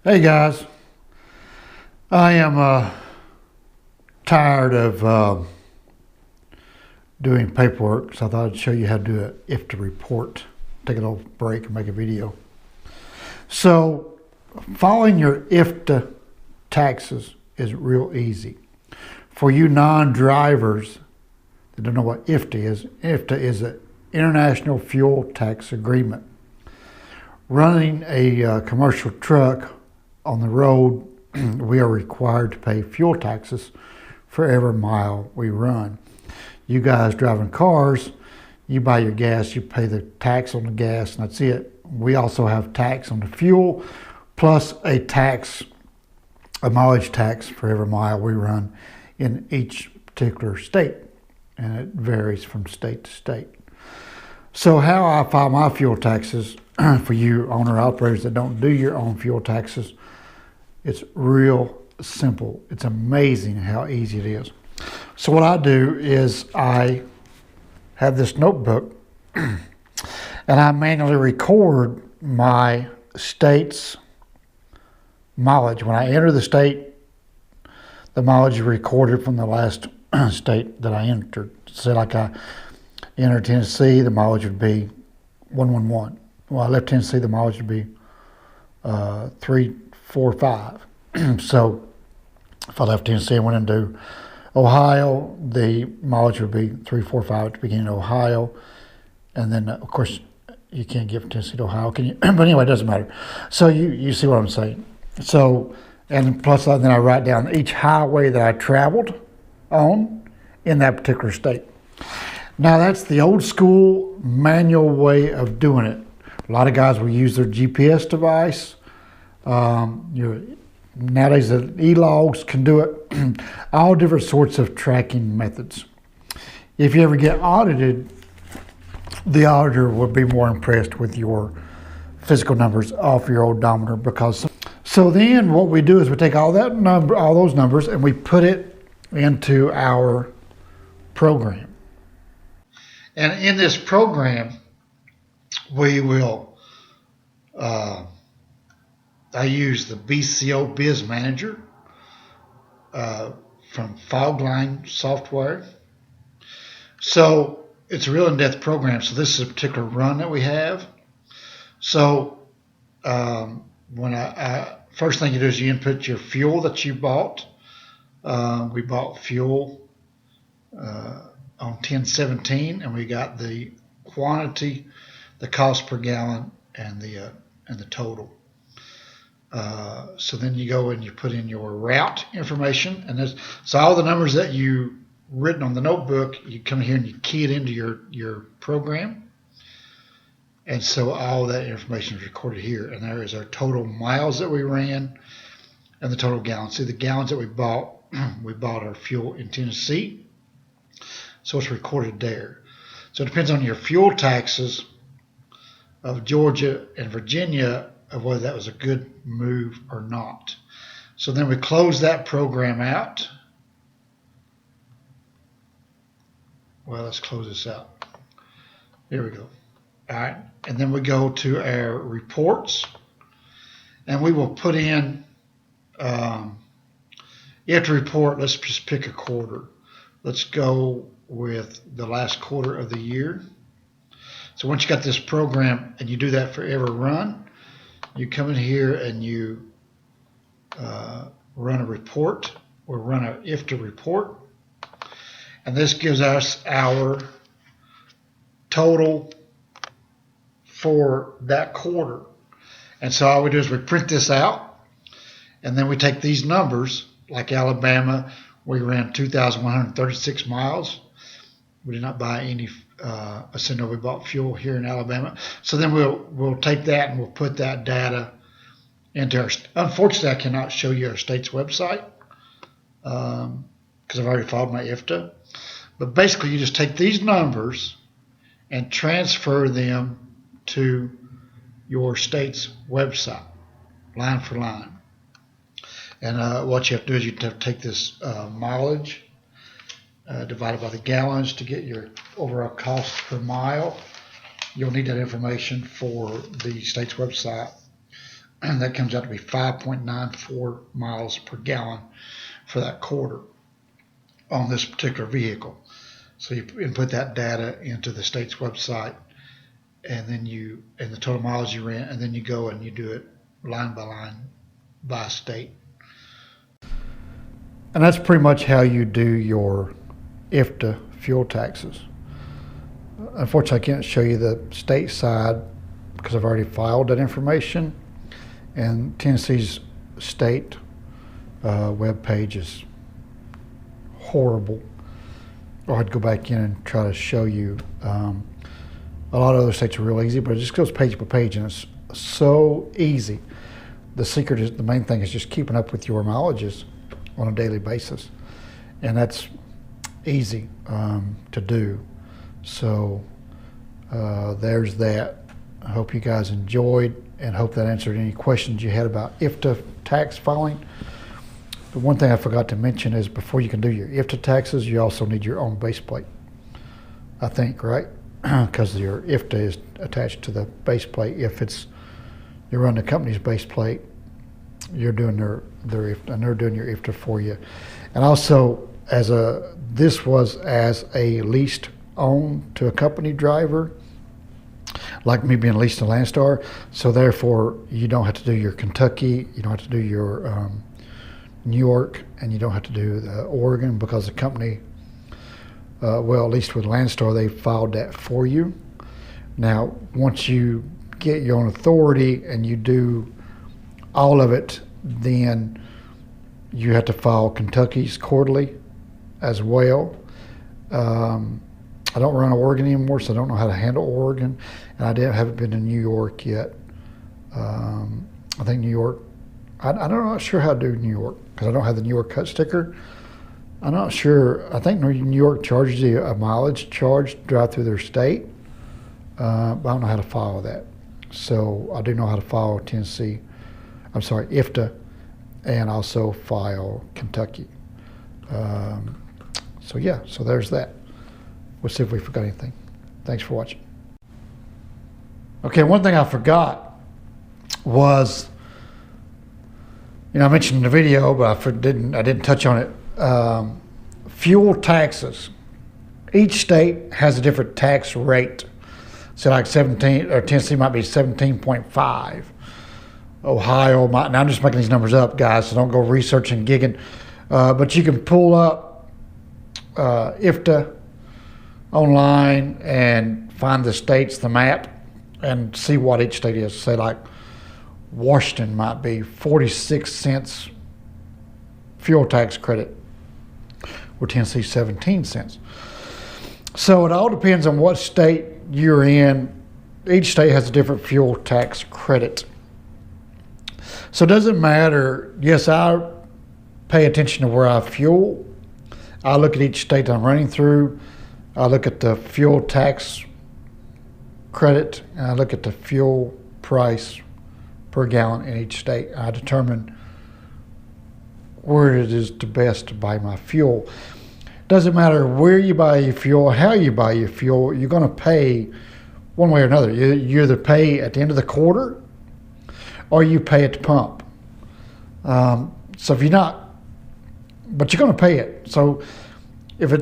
Hey guys, I am tired of doing paperwork, so I thought I'd show you how to do an IFTA report. Take a little break and make a video. So, filing your IFTA taxes is real easy. For you non-drivers that don't know what IFTA is an International Fuel Tax Agreement. Running a commercial truck on the road, we are required to pay fuel taxes for every mile we run. You guys driving cars, you buy your gas, you pay the tax on the gas, and that's it. We also have tax on the fuel, plus a mileage tax for every mile we run in each particular state, and it varies from state to state. So how I file my fuel taxes for you owner-operators that don't do your own fuel taxes, it's real simple. It's amazing how easy it is. So what I do is I have this notebook and I manually record my state's mileage. When I enter the state, the mileage is recorded from the last state that I entered. Say like I entered Tennessee, the mileage would be 111. Well, I left Tennessee, the mileage would be 345. So if I left Tennessee and went into Ohio, the mileage would be 345 at the beginning of Ohio. And then, of course, you can't get from Tennessee to Ohio, can you? But anyway, it doesn't matter. So you see what I'm saying. So, and plus then I write down each highway that I traveled on in that particular state. Now, that's the old school manual way of doing it. A lot of guys will use their GPS device. Nowadays, the e-logs can do it. All different sorts of tracking methods. If you ever get audited, the auditor will be more impressed with your physical numbers off your odometer. So then what we do is we take all those numbers, and we put it into our program. And in this program, we will, I use the BCO Biz Manager from Fogline Software. So it's a real in-depth program. So this is a particular run that we have. So first thing you do is you input your fuel that you bought. We bought fuel on 10/17, and we got the quantity, the cost per gallon, and the total. So then you go and you put in your route information, and so all the numbers that you written on the notebook, you come here and you key it into your program, and so all that information is recorded here. And there is our total miles that we ran and the total gallons. See the gallons that we bought. We bought our fuel in Tennessee. So it's recorded there. So it depends on your fuel taxes of Georgia and Virginia of whether that was a good move or not. So then we close that program out. Well, let's close this out. Here we go. All right. And then we go to our reports, and we will put in, you have to report, let's just pick a quarter. Let's go with the last quarter of the year. So once you got this program and you do that for every run, you come in here and you run a report or run an IFTA report. And this gives us our total for that quarter. And so all we do is we print this out, and then we take these numbers, like Alabama, we ran 2,136 miles. We did not buy any, we bought fuel here in Alabama. So then we'll take that and we'll put that data into our, unfortunately I cannot show you our state's website because I've already filed my IFTA. But basically you just take these numbers and transfer them to your state's website, line for line. And what you have to do is you have to take this mileage divided by the gallons to get your overall cost per mile. You'll need that information for the state's website. and that comes out to be 5.94 miles per gallon for that quarter on this particular vehicle. So you input that data into the state's website, and then and the total miles you ran, and then you go and you do it line by line by state. And that's pretty much how you do your IFTA fuel taxes. Unfortunately, I can't show you the state side because I've already filed that information, and Tennessee's state web page is horrible. Or I'd go back in and try to show you. A lot of other states are real easy, but it just goes page by page, and it's so easy. The secret is, the main thing is just keeping up with your mileages on a daily basis, and that's easy to do. So there's that. I hope you guys enjoyed, and hope that answered any questions you had about IFTA tax filing. The one thing I forgot to mention is, before you can do your IFTA taxes, you also need your own base plate, I think, right? Because your IFTA is attached to the base plate. If you're running the company's base plate, you're doing their IFTA, and they're doing your IFTA for you. And also, this was as a leased own to a company driver, like me being leased to Landstar. So therefore, you don't have to do your Kentucky, you don't have to do your New York, and you don't have to do the Oregon, because the company, well, at least with Landstar, they filed that for you. Now, once you get your own authority and you do all of it, then you have to file Kentucky's quarterly as well. I don't run Oregon anymore, so I don't know how to handle Oregon, and I haven't been to New York yet. I think New York, I'm not sure how to do New York, because I don't have the New York cut sticker. I'm not sure. I think New York charges you a mileage charge to drive through their state, but I don't know how to file that. So I do know how to file IFTA, and also file Kentucky. So yeah, so there's that. We'll see if we forgot anything. Thanks for watching. Okay, one thing I forgot was, I mentioned in the video, but I didn't touch on it. Fuel taxes. Each state has a different tax rate. So like 17, or Tennessee might be 17.5. Ohio might, and I'm just making these numbers up, guys, so don't go researching, gigging. But you can pull up IFTA online and find the states, the map, and see what each state is. Say like Washington might be 46 cents fuel tax credit, where Tennessee 17 cents. So it all depends on what state you're in. Each state has a different fuel tax credit. So it doesn't matter. Yes, I pay attention to where I fuel. I look at each state I'm running through. I look at the fuel tax credit, and I look at the fuel price per gallon in each state. I determine where it is the best to buy my fuel. Doesn't matter where you buy your fuel, how you buy your fuel, you're going to pay one way or another. You either pay at the end of the quarter, or you pay at the pump. So if you're not, but you're going to pay it. So if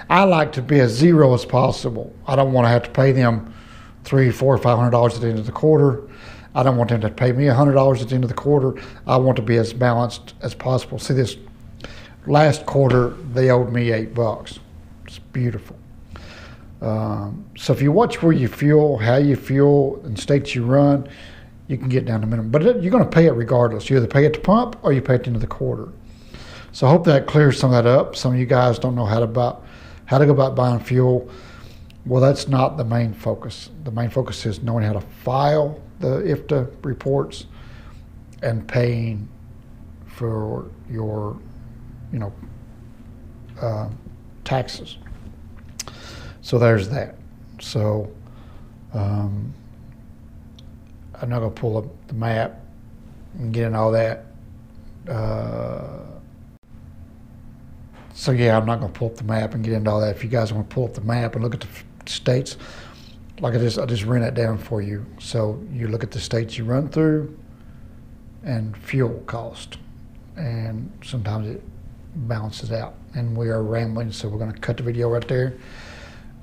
I like to be as zero as possible. I don't want to have to pay them $300, $400, $500 at the end of the quarter. I don't want them to pay me $100 at the end of the quarter. I want to be as balanced as possible. See, this last quarter, they owed me $8. It's beautiful. So if you watch where you fuel, how you fuel, and states you run, you can get down to minimum. But you're going to pay it regardless. You either pay at the pump or you pay at the end of the quarter. So I hope that clears some of that up. Some of you guys don't know how to go about buying fuel. Well, that's not the main focus. The main focus is knowing how to file the IFTA reports and paying for your, taxes. So there's that. So I'm not going to pull up the map and get in all that. So yeah, I'm not going to pull up the map and get into all that. If you guys want to pull up the map and look at the states, like I just ran it down for you. So you look at the states you run through and fuel cost, and sometimes it balances out. And we are rambling, so we're going to cut the video right there.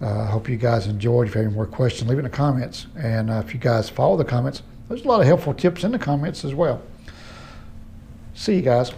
I hope you guys enjoyed. If you have any more questions, leave it in the comments. And if you guys follow the comments, there's a lot of helpful tips in the comments as well. See you guys.